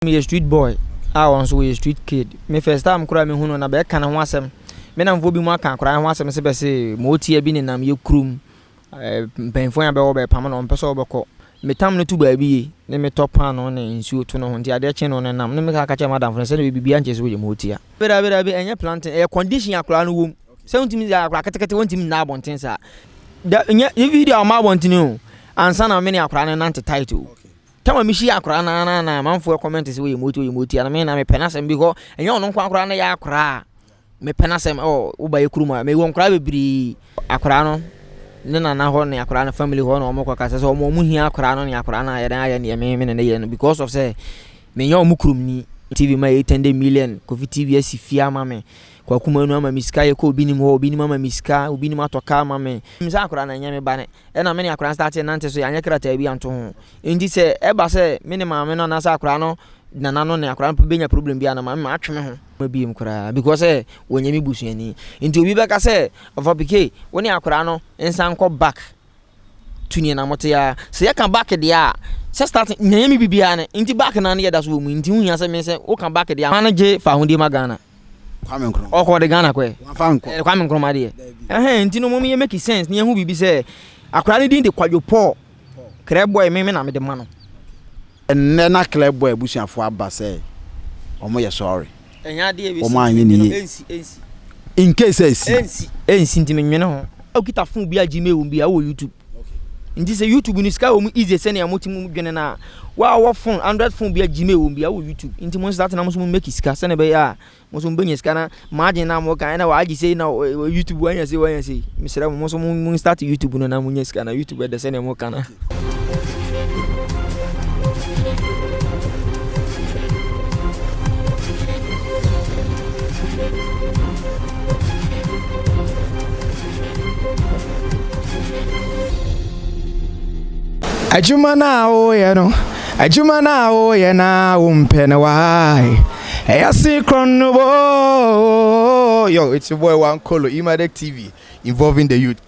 Me a street boy. I was a street kid. Me first time cry me huno na be kan ho asem. Me na mfo bi mu aka cry ho asem se be se mo tie bi ne nam ye krum. Penfo ya be wo be pam na ompeso obeko. Me tam no tu ba bi ne me top pan no ne nsuo to no ho ntia de che no ne nam. Ne me ka ka che madam friend se ne bi bia nche se wo ye mo tia. Be enye planting e condition akra no wom. Se untimi ya akra ketekete wontimi na abonten sa. Da enye video ma abonten o. Ansa na me ne akra ne nante title. Tama mishi akra na manfo comment say we moti na me na me penasem because enye ono kwa akra na ya akra me penasem wo ba yekuruma me won kra bebiri akra no ne na ho ne akra na family ho no mo kwa kasa so mo mu hia akra no ne akra na ya ne me ne ye no because of say me nya omu kurum ni TV ma 800 million Kofi TV asifia ma me kwa kuma no ama miska ye ko obinim ho obinim ama miska obinim atoka ma me misa akora na nya me ba ne e na me ne akora start nante so ya nya krata bi anto ho ndi se e ba se me ne ma me no na sa akora no na no ne akora be nya problem bi na ma atwe me ho ma bi em kora because wonya mi busuani ndi obi be ka se of pk woni akora no ensan ko back tuni na mote ya se ya kan back dia se start nya mi bibia ne ndi back na ne ya da so mu ndi hu ya se me se wo kan back dia manage fa hundi magana Kwame Nkrumah. Oko de Ghana kwe. Kwame Nkrumah de. Ntino mo me make sense. Ni hu bibi se akura ni din de kwadwo Paul. Club boy me na me de ma no. Enne na club boy busuafo aba se. Omo ye sorry. Enya de e bi. Omo anyi ni. Ensi. In case ensi. Ensi ntime nwene ho. Okita phone bi agime wo bi a wo YouTube. Ndi se YouTube ni sky wo mu easy se na motimu dwene na wa phone Android phone bi agime wo bi a wo YouTube. Nti mo start na mo so make sika se na be ya mo so benye sika na margin na mo kan na wa agi se na YouTube wanya se misra mo so mo start YouTube no na mo nya sika na YouTube de se na mo kana. Ajuma na o ye no ajuma na o ye na umpene why hey see chrono yo it's your boy One Kolo Imadek TV involving the youth.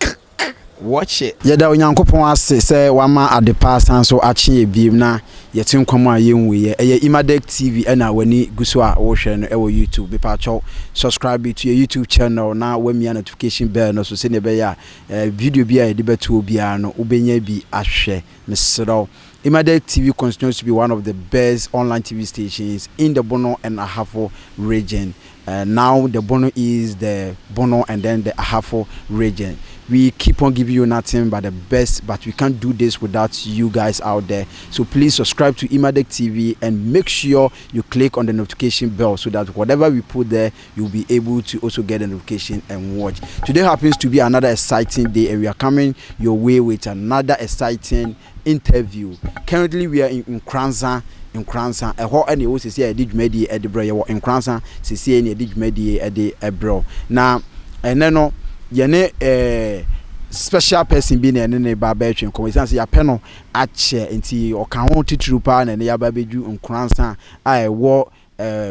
Watch it. Yeda onyankopon ase se wama adepa san so ache ebiem na yetin kwam a yenwe ye Imadek TV na wani guso a wo hwe no e wo YouTube be pa cho subscribe to your YouTube channel na wamia notification bell no so se ne be ya video bi a de beto obi a no ubenya bi ahwe mesro. Imadek TV continues to be one of the best online TV stations in the Bono and Ahafo region. Now the Bono is the Bono and then the Ahafo region. We keep on giving you nothing but the best, but we can't do this without you guys out there. So please subscribe to Imadek TV and make sure you click on the notification bell so that whatever we put there, you'll be able to also get a notification and watch. Today happens to be another exciting day and we are coming your way with another exciting interview. Currently we are in Nkranza. Eho any wo sisi e di dwumadi e de bro ye wo Nkranza sisi e di dwumadi e de ebro na ene no ye ne special person bi na ne ba ba atwen ko isan se ya pe no ache nti o kan ho titru pa na ne ya ba beju Nkranza a e wo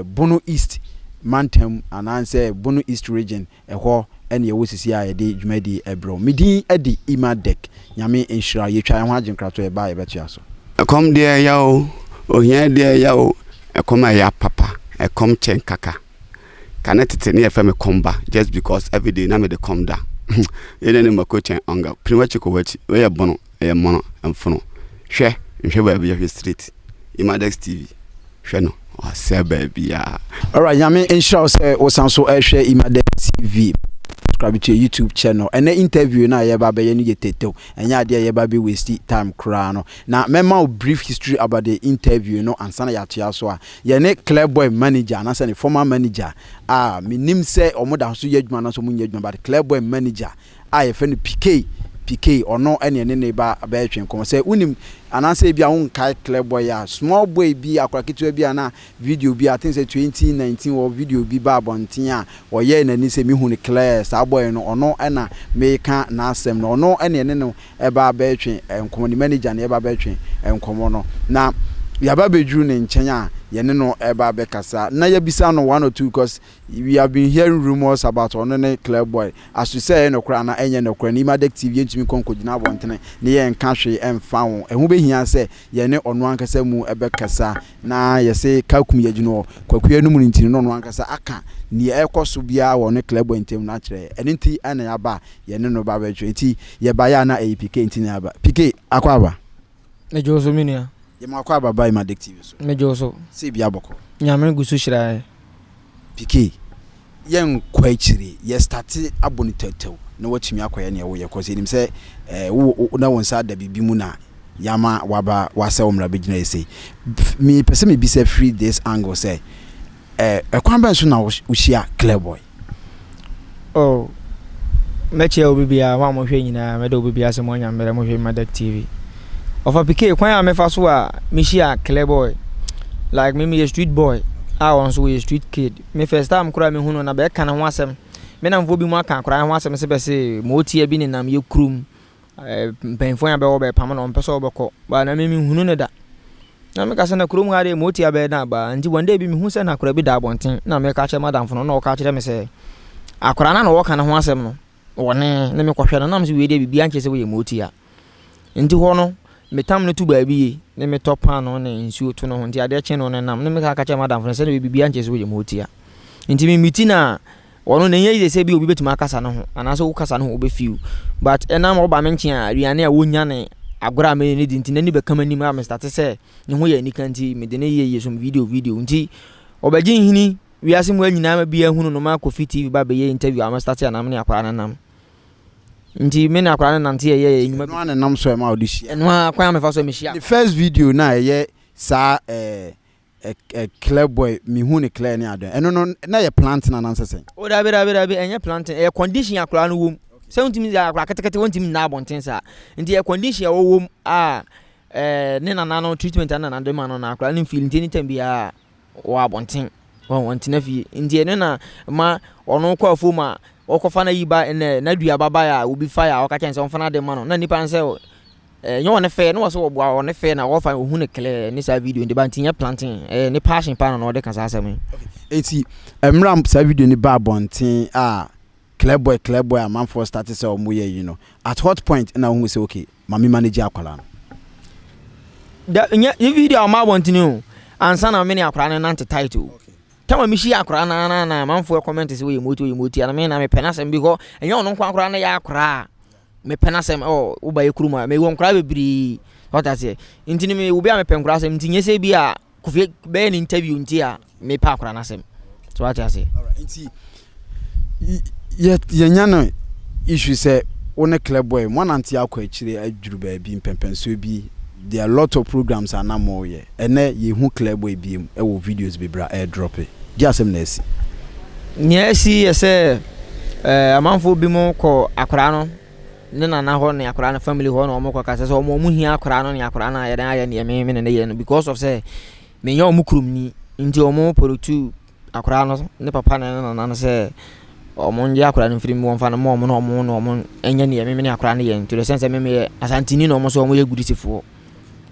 Bono East Mantam ananse Bono East region eho ene ye wo sisi a e de dwumadi ebro midin e di Imadek nyame enhira ye twa ho agenkrato e ba ye betu aso kom de ya o ohia de ya o ekoma ya papa ekom chen kaka kanetete ne efa me komba just because every day na me de komda ene ne mako chen onga prima chiko wachi we ya bono e mono emfono hwe ba bia hwe street Imadek TV hwe no o se ba bia. All right, yami ensure say o sanso hwe Imadek TV. Subscribe to your YouTube channel and the interview na ye ba be ye no yetetew enya de ye ba be waste time kra no na mema brief history about the interview no ansa na yato so a ye ne club boy manager na say the former manager minim say omoda so ye adwuma na so munya adwuma but club boy manager ye fe no PK ono ene ne ba etwen kom say unim ananse bia won kai club boy ya small boy bi akwaraketu bia na video bi I think say 2019 or video bi ba bonten a oye na ni say mi hu ne clear sa boy no ono na meka na asem no ono ene no e ba etwen enkom ni manager na e ba etwen enkom no na yaba bedru ne nkyenya yene no eba bekasa na yabisa no 1 or 2 because we have been hearing rumors about Onene Clayboy as you say no kra na enye no kra ni Imadek TV ntumi konkogina abontene ne ye nka hwe emfa wo ehu behia se yene ono ankasa mu ebekasa na yese kakum yagino kwakua no mu ntini no ono ankasa aka ni ekoso bia wo ne Clayboy ntem na kire eni nti ana yaba yene no ba betwe nti ye ba ya na APK ntini aba PK akwaba Mejoso minia yema kwa baba Imadek TV so Mejoso se bia boko nyame gusu shirae PK yen kwachiri ye start aboni tetew na watumi akoye ne wo ye kose nim se na wonsa da bibi mu na yama waba wasa omra begina ese me pese me bi se free this angle say ekwan ben so na ushia Clayboy oh meche obibia wa mo hwe nyina me do obibia se mo nya mere mo hwe Imadek TV ofa PK kwan ya me fa so a me shia Clayboy like me a street boy I was a street kid. Me first time kura me hunu na be kan ho asem. Me na mvo bi mu aka kura ho asem se be se mo tie bi ni nam ye krum. Penfo ya be wo be pam na on pese obekọ. Ba na me hunu ne da. Na me ka se na krum ha de mo tie be na ba. Nti wonde bi me hu se na kura bi da abonten. Na me ka che madam fo no ka che me se akura na wo kan ho asem no. Wone na me kwohwe na nam se we de bi bi anche se we mo tie. Nti ho no metam no tu baabi ne me topa no ne nsuo to no ho nti ade che no ne nam ne me ka kacha madam fo se ne bibia nche se wo ye motia nti me miti na wono ne ye se bi obi betima kasa no ho anaso wo kasa no ho obefiu but enam oba me nche a riane a wonya ne agora me ne di nti ne be kama ni ma me start se ne ho ye nika nti me de ne ye some video nti obaji hini wiase mu anyina ma bia hunu no ma Kofi TV ba be ye interview am start ya nam ne akwara na nam nti me na akwara na nti ye enyuma no na nam so ma audition eno akwa me fa so me shia the first video na ye sa Clayboy mi hu ne Clay ne ado eno no na ye planting na nansese o da be enye planting e condition akwara no wom se untimi ya akwara ketekete untimi na abonten sa nti e condition e wom a ne na no treatment na na de ma no na akwara no feel nti anytime bia wo abonten won ntina fi nti ene na ma ono kwa fo ma okofa na yiba ene na dua baba ya obi fire okachen se onfa de ma no na nipa nse nyo ne fe no so obo a ne fe na wo fa hu ne kle ni sa video ndi ba ntinya planting ni passion pa no de kasa asem eti emram sa video ni ba bonten a Clayboy a man for start say omo ye you know at what point na hu say okay mami manage akwala no da nya video ma bonten o ansa na me ni akwala na nante title tama mi shi akora na manfo comment say we moti na me na me penasem bi go enye ono kwa akora na ya akora me penasem wo ba yekuruma me won kora bebiri what I say intini me wo bia me pen kora asem ntinye se bi a Kofi be ni interview nti a me pa akora na asem so what I say alright nti ye nya no issue say one Clayboy mo nanti akwa akire adwuru ba bi mpempenso bi there are a lot of programs are na mo ye ene ye hu Clayboy bi e wo videos be bra air drop it Jasem nesi. Nyesi ese amanfo bi mo ko akora no ne na ho ne akora na family ho no mo ko kasa so mo mu hia akora no ne akora na ya dan ya ne me ne ye no because of say me nya omu krum ni nti omu produce akora no ne papa na na say omu nje akora no firi mi won fa no mo no omu enya ne me ne akora na ye nti the sense me asantini no mo so omu ye gudisifo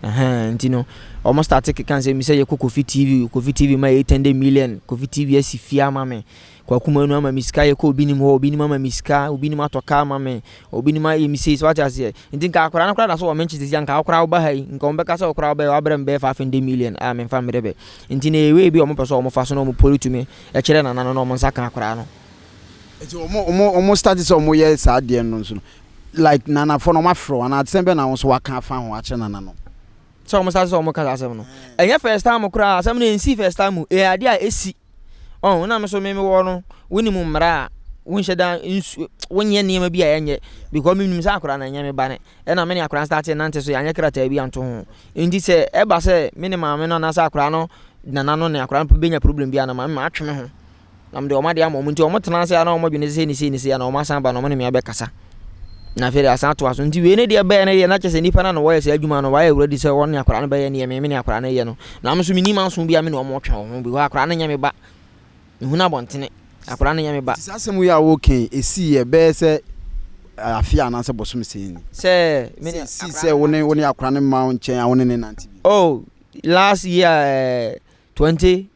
nti no almost start can say me say Kofi TV ma 800 million Kofi TV asifia ma me kwa kuma no ama miska ye ko obi ni mo obi ni mama miska obi ni matoka ma me obi ni ma ye mi say so what I say nti ka akora na kora da so o menchi ti anka akora oba hai nka o beka so akora oba wa brem be 500 million a me fa me rebe nti na we bi o mo person o mo fa so no mo politu me e kire na no mo nsa kan akora no eti o mo start so mo ye sa de no so like nana for no ma fro na atsembe na so wa kan fa ho a che nana no so almost as so mo kasa asem no enye first time kura asem no ensi first time ade a esi na me so me wo no woni mu mra won sheda wonye niam bi a yenye because me nim sa kura na enye me bane e na me ne akura start nante so anye krata bi anto ho ndi se e ba se me ne ma me no na sa kura no nana no ne akura benya problem bi ana ma me atwe me ho na me de o ma de am o nti o mo tena se ana o mo dwene se ni se ana o ma san ba no mo ne me abekasa na fere asan to aso nti we ne de be na ye na chese nipa na no wo ye se adwuma no wa ye ready se won ne akora no be ye ne me ne akora na ye no na me so mi ni manso bia me no mo twa ho bi wa akora na nya me ba hu na bontene akora na nya me ba ti sasem ya wo ken esi ye be se afia na se bosom se ni se me si se woni akora ne ma nchen a woni ne nanti bi oh last year 2020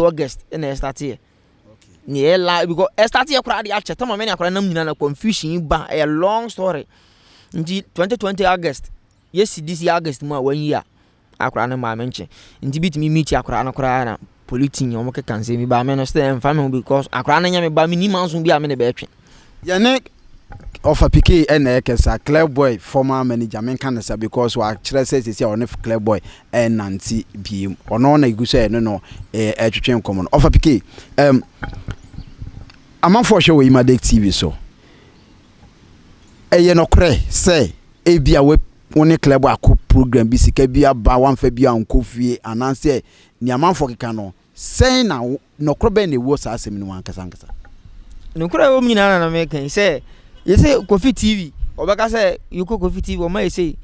August and I start here. Yeah, because I start here crowd actually tell me akora nam nyina na confusion ba a long story. Nti 2020 August. Yes, this year August mo 1 year. Akora na ma menche. Nti bit me meet akora na kora na politin yo mo ke kan say me ba me no stay em family because akora na nya me ba me ni manso bi a me na be twe. Yane offer PK and Ekesa Club Boy former manager men can say because we actually say on Club Boy and Nancy BM or no na iguse no twetwe common offer PK amam for show we Imadek TV so no kre say ebia we one club akọ program bi sika bi aba wan fa bi anko fie ananse ni amam for keka no say na no kro be na wo sa asem ni wan kasa no kro wo nyina na make say you say Kofi TV obeka say you ko Kofi TV o ma say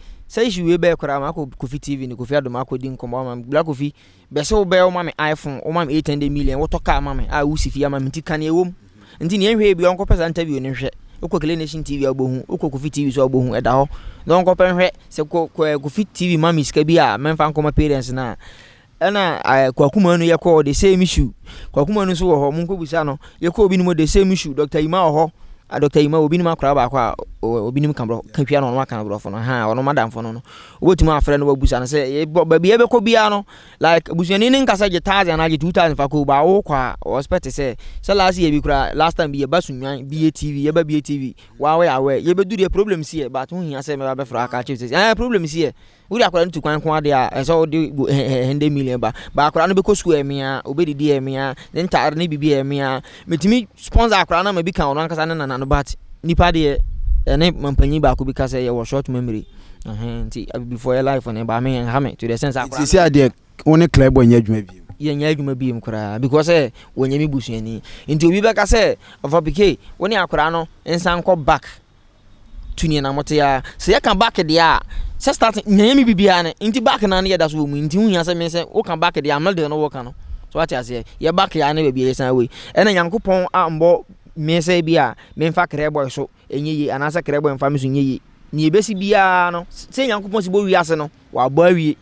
you we be kora ma ko Kofi TV ni Kofi Adoma ko din komo ma Black Kofi be say o be o ma me iPhone o ma me 800 million wo to ka ma me a wo si fi ama me tika na ewom nti ne ehwe bi onko pesa interview ni hwe uko Kele Nation TV abohu uko Kofi TV so abohu eda ho don ko pen hwe se ko Kofi TV ma mi sika bi a menfa nkoma parents na ana kwakuma no ye ko the same issue kwakuma no so wo ho mun ko busa no ye ko obi ni mo the same issue Dr. Ima ho Dr. Ima obi ni makra ba kwa obi ni kan bro kan hwia no no aka no bro fo no ha ono madam fo no obotumi afre no wabusa no say ba bia be ko bia no like busuani ni nkasa je 1000 na je 2000 fa ko ba wo kwa expect say last year bi kura last time bi ye basunwan BATV ye ba BATV wa we awe ye be do the problem see but hu hia say me ba be fra aka chief say problem see we akora ntu kwan ade a so de 100 million ba akora no be ko school emia obedidi emia then tar ne bibi emia metimi sponsor akora na ma bi kan ono nkasa na no but nipa de ene mampanyi ba ko bi ka say ye short memory nti before your life on ba me ha me to the sense akora see ade one club boy nya adwuma bi ye nya adwuma bi mkora because wonya mi busuani nti obi be ka say of PK woni akora no ensan ko back tuni na mote ya se ya kan back de a se start nya mi bibia ne nti back na ne ya da so mu nti hu ya se me se wo kan back de am de no wo kan no so what ya say ye back ya ne be bi esan we ena Nyankopon a mbo me say bia me mfa kre boy so enye anasa kre boy mfa me so nye ni ebesi bia no se Nyankopon si bo wi ase no wa bo awie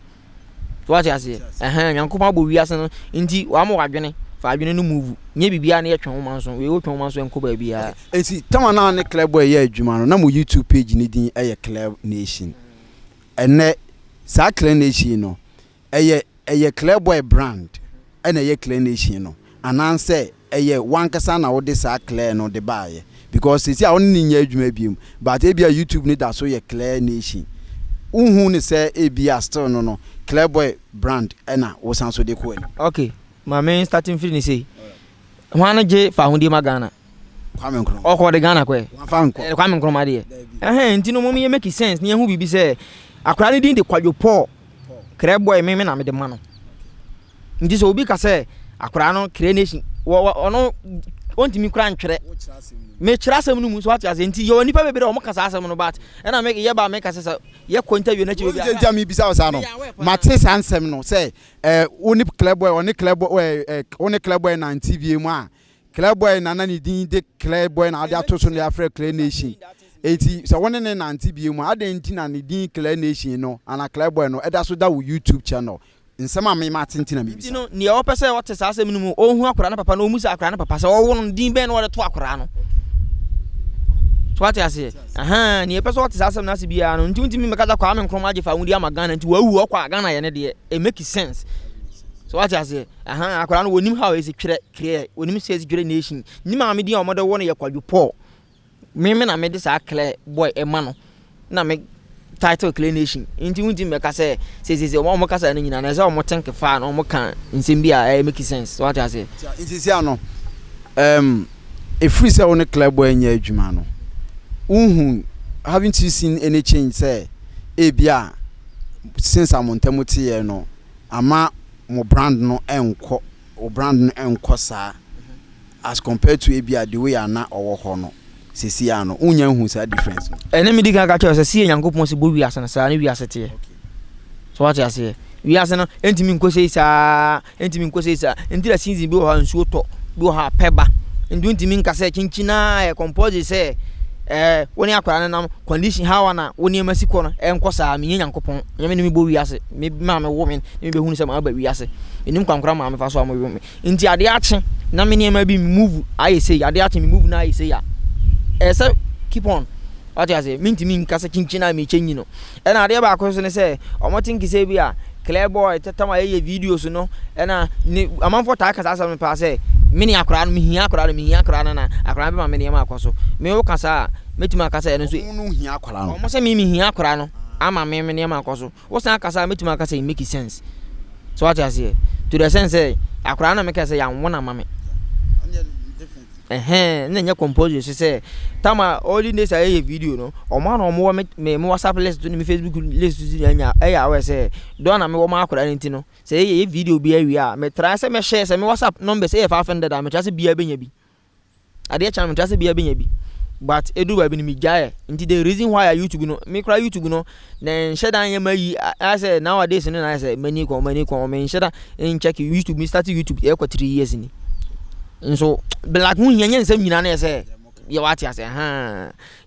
so what ya say Nyankopon bo wi ase no nti wa mo wadwene fa adwene no move nye bibia na ye twon man so we wo twon man so enko ba bia enti tama na ne Club Boy ye adwuma no na mo YouTube page ni din Club Nation ene sa Club Nation no Club Boy brand ene Club Nation no ananse wankasa na wo de sa Club no de baaye because see a won ni nya adwuma biom but ebia YouTube ni da so Club Nation unhu ni say ebia still no Club Boy brand ena wo san so de ko ani okay my main starting feeling say wana je fa hundi magana Kwame Nkrumah oko de Ghana kwe Kwame Nkrumah de nti no mo me make sense ni hu bibi say akora ni din de Kwadwo Paul Club Boy me na me de ma no nti so obi ka say akora no Club Nation ono ontimi kura ntwere me kira asem no mu so ati ase nti yo nipa bebere o mo kasa asem no but na me ye ba me kasa sa ye ko interview na chibi bia mi bisa o sa no mate sansem no say oni Club Boy oni Club Boy na TV mu a Club Boy na ni din de Club Boy na ade atoso no afre Club Nation eti so woni ne na TV mu ade nti na ni din Club Nation no ana Club Boy no eda so da wo YouTube channel nsema me ma tintina me bisa no ne o pese o te sa asem no mu o hu akora na papa no mu sa akora na papa sa o won din ben no de to akora no so what you say ni pese o te sa asem na se bia no nti me meka da Kwame Nkrumah aje fa hundi ama Ghana nti wawu o kwa Ghana ye ne de e make sense so what you say akora no wonim how is create wonim says Club Nation ni ma me din o mo de won ye Kwadwo Paul me na me de sa Club Boy e ma no na me title Club Nation nti wunti me ka say o mo ka say na nyina na say o mo think fa na o mo kan nsem bia e make sense so what you say nti sia no e free say on Club Boy nya adwuma no unhu haven't you seen any change say e bia since amontamuti ye no ama mo brand no enko o brand no enko sa as compared to e bia the way ana owo ho no sisi ano unya hu sa difference ene mi diga ka che se Nyankopon se bo wi ase na sa ne wi ase te so what you say wi ase no entimi nkose isa enti la season bi o ha nsuo to bi o ha peba enti ntimi nka se chinchina e compose se woni akwara nam condition how na woni emasiko no enko saa me nyankopon nyame ne me bo wiase me ma me wo me me be hunu se ma ba wiase enim kwankra ma me fa so am wo me nti ade ache na me ne ma bi move aye say ade ache me move na aye say ya say keep on what you say minti min kasa kinchina me chenyi no e na ade ba ko so ne say omotinki say bi a clear boy tetama ye videos no e na amanfo ta kasa asam me pa say mini akora no me hia akora na akora be ma me ne ma akoso me wo kasa metima kasa eno so no hia akora no omo say me hia akora no ama me ne ma akoso wo san kasa metima kasa it make sense so what you say to the sense say akora na me kasa ya wona ma me na nya compose say tama all days aye video no omo na omo me WhatsApp list to me Facebook list nya ya we say do na me wo ma akora nti no say ye video bi awi a me try say me share say me WhatsApp number say 500 a me try say bia benya bi ade cha me try say bia benya bi but edu ba bi ni me jae nti the reason why YouTube no me kra YouTube no then share dan yama yi I say nowadays no na say many ko me share dan check YouTube me start YouTube e ko 3 years ni nso black mu hianya nsem nyina na say ye wati ase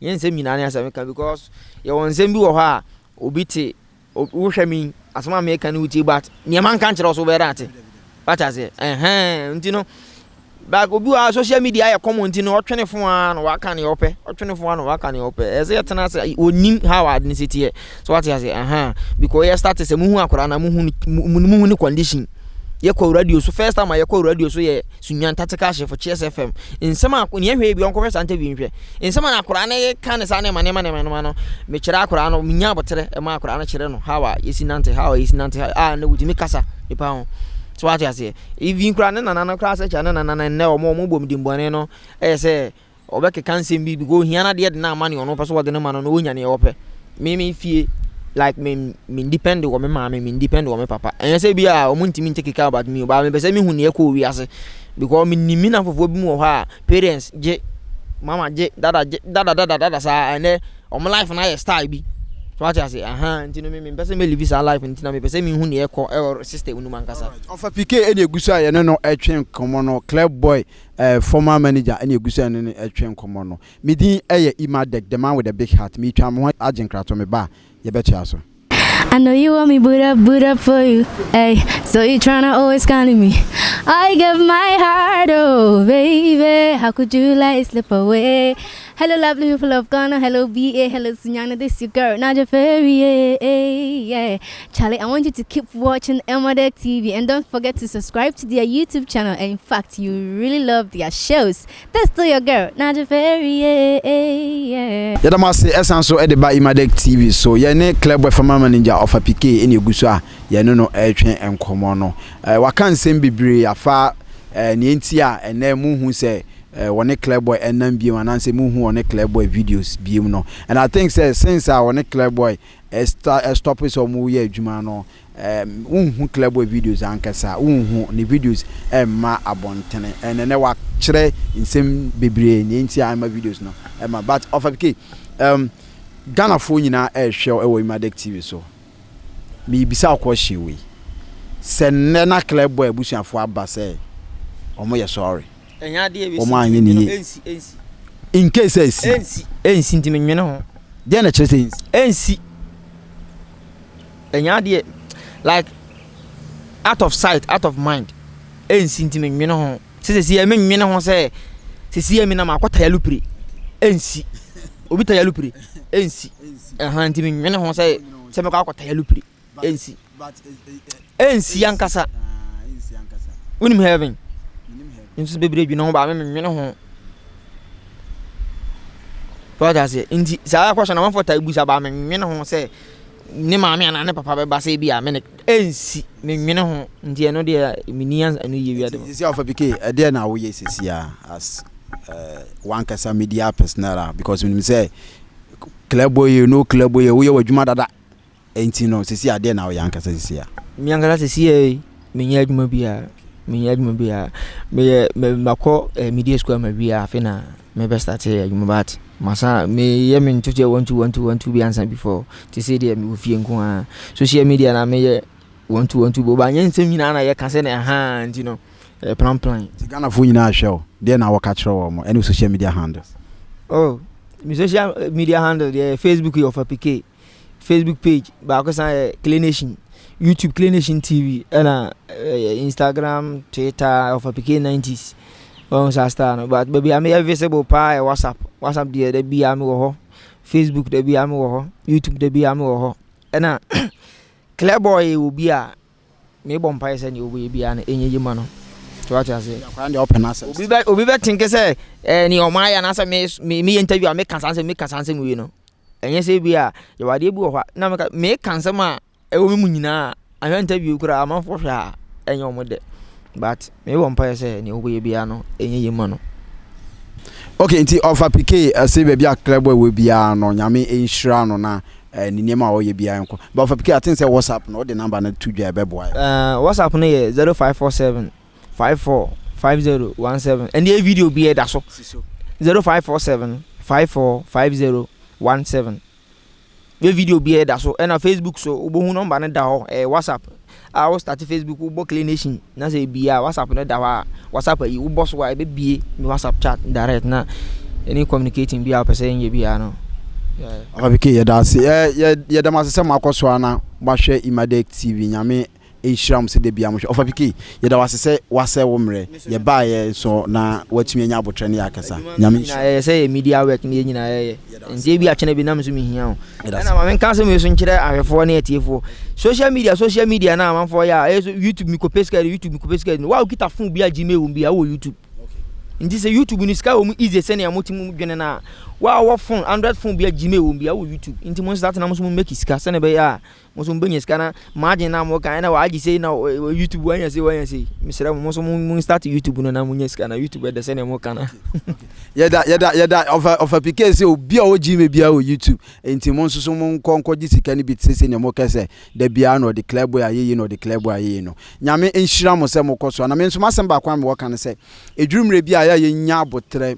ye nsem nyina na say because ye won nsem bi wo ha obi te wo hwemi asoma me kan wuti but ne man kan kire so be rate what ase nti no back obi wa social media ye comment no otwene fo an wa kan ye ope otwene fo an wa kan ye ope eze ye tena say onim how adnicity here so what ase because ye start say mu hu akora na mu hu ni condition ye kwa radio so first time ye kwa radio so ye sunyan tactical chef for Chess FM nsema akoni ehwe bi onko first ante bi nhwe nsema na akora na ye kan sa na mane no me kira akora no nya botere e ma akora na kire no hawa yesinante na wuti me kasa ipa ho so what you say even kura na kura sa cha na o mo bom dimbone no say obeke kan sem bi go hia na de na mane ono peso wode na ma no onya ne ope me fie like me depend on me mama me depend on me papa and say bia o muntimi take care about me ba me be say me hu ne ko wi ase because me nimi na fofo bi mu ha parents je mama je dada sa and o my life na ye style bi so what you say ntino me be say me live sa life ntino me be say me hu ne ko e sister unu mankasa ofa PK ene egusu aye no etwen komo no club boy former manager ene egusu ene etwen komo no me din eye Imadek the man with the big heart me twa mo agenkrato me ba ye betu aso. I know you want me boot up for you, hey. So you tryna always calling me. I give my heart, oh baby. How could you let it slip away? Hello, lovely people of Ghana. Hello, BA. Hello, Sunyana. This is your girl, Nadia Ferry. Yeah, Charlie. I want you to keep watching Imadek TV and don't forget to subscribe to their YouTube channel. And in fact, you really love their shows. That's still your girl, Nadia Ferry. Yeah. Yada ma say esanso e de ba Imadek TV so ye ne club boy former manager of a PK ene egusu a ye no etwen enkomo no waka nsem bibre afa ne enti a ene mu hu say one club boy enam bi wan say mu hu one club boy videos bi no and I think say since one club boy stop so mu ye adwuma no hu club boy videos ankasa hu ne videos ma abontene ene wa kire nsem bibre ne enti a ma videos no ma but of a PK Ghana fo nyina hwe e wo Imadek TV so me bisa akwohye we se na club boy abusuafo aba se omo ye sorry enya de e omo anye ni ensi in case ensi ntime nwene ho de na chere ensi enya de like out of sight out of mind ensi ntime nwene ho se e me nwene ho se e me na makota ya lupiri ensi obi ta ya lupiri ensi ntime nwene ho se me ka akota ya lupiri ensi yankasa unim heaven nso bebre bi no ba me nwene ho brother say ndi sa question na man for ta busa ba me nwene ho say ni ma me ana ne papa be ba say bi a me ensi me nwene ho ndi eno de minians anu ye wi ade you see of PK there na wo ye sesia as one kasa media personnel because when me say club boy you know club boy wo ye wadwuma dada enti no sesia there na wo yan kasa sesia mi angala sesia me nya adwuma bia me mako media school ma bia afina me be start adwuma bat masa me ye me ntuche 1212 bi answer before to say there me ofie nko a social media na me ye 1212 bo ba nya nsem nyina na ye kase na enti no plan Ghana fo nyina hwe there na wo ka kire wo mo any social media handles my social media handle the Facebook of PK, Facebook page baako san Clination, YouTube Clination TV and Instagram, Twitter of PK 90s. On Sastano, but baby I may visible pa WhatsApp there be am wo Facebook there be am wo YouTube there be am wo and clear boy will be a me bon pa say you will be an enye ma no to what you say kwande open access obi be think say ni o ma ya na say me interview make kan say we no enye say bi a you wade bi wo na me kan say ma e wo mu nyina a interview kura am fo hwa enye o mo de but me won pa say ni obo ye bia no enye yema no. Okay, nti offer PK say baby a club boy we bia no nyame enhira no na ni niema wo ye bia enko but offer PK I think say WhatsApp no the number na to dwa beboy WhatsApp no ye 0547 545017 and the video be that so 0547 545017 the video be that so and Facebook so obo hu number na da ho WhatsApp I will start Facebook Ubo Clination. Na say bia WhatsApp no da WhatsApp yi Ubo so be bie me WhatsApp chat direct na any communicating bia person ye bia no. Abike ye da se ye da masese makoso ana mahwe Imadek TV nyame ehyiram se de bia mo hwe Abike ye da wasese wase wo mre ye ba ye so na watumi anya abotre ne yakasa nyame ye say media work ne nyina ye nzie bia chene bi nam so mi hia o na ma men kan se me so nkire ahwefo ne etiefo social media na man for ya YouTube mi ko peska wa ukita phone bia Gmail bia wo YouTube nti se YouTube ni ska wo easy se ne amotimu dwene na wa phone Android phone bia Gmail bia wo YouTube nti mo start na mo so make ska se ne be ya mo so benye ska na margin na mo kan na wa agi se na YouTube wanya se misra mo so mo start YouTube no na mo nya ska na YouTube de se ne mo kana yeda of PK se obi a wo Gmail bia wo YouTube nti mo so mo konko gi sika ni bit se ne mo kese da bia no the club boy ayeyi no the club boy ayeyi no nyame enhira mo se mo koso na me nso masem ba kwan me wo kan se edwumre bia ya yenya abotre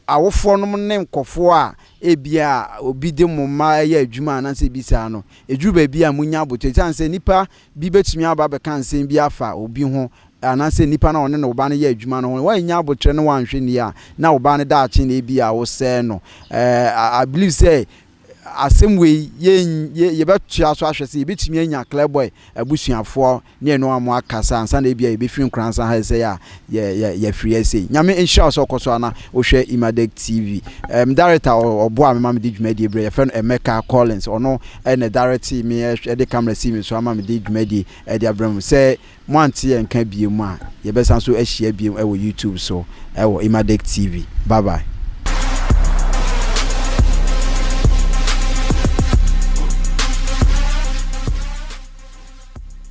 awofo no ne nkofo a ebia obi de mo ma ya adwuma na se bi sa no edwuba bia munya abotre chanse nipa bi betumi aba be kan se bi afa obi ho anase nipa na one no oba ne ya adwuma no wa nya abotre no wanhwe ni a na oba ne da ache na bia wo se no I believe say asemwe ye betua so ahwese ye betumi anya club boy abusuafo ne eno amo akasa ansa na bia ye befi nkransa ha se ya ye free say nyame insha so koso ana ohwe Imadek TV director obo a mama me di dwumadi ebre ye friend Emeka Collins ono na director me e de camera see me so mama me di dwumadi e de abram say mwanti ye nka biem a ye besan so ahia biem e wo YouTube so e wo Imadek TV bye bye.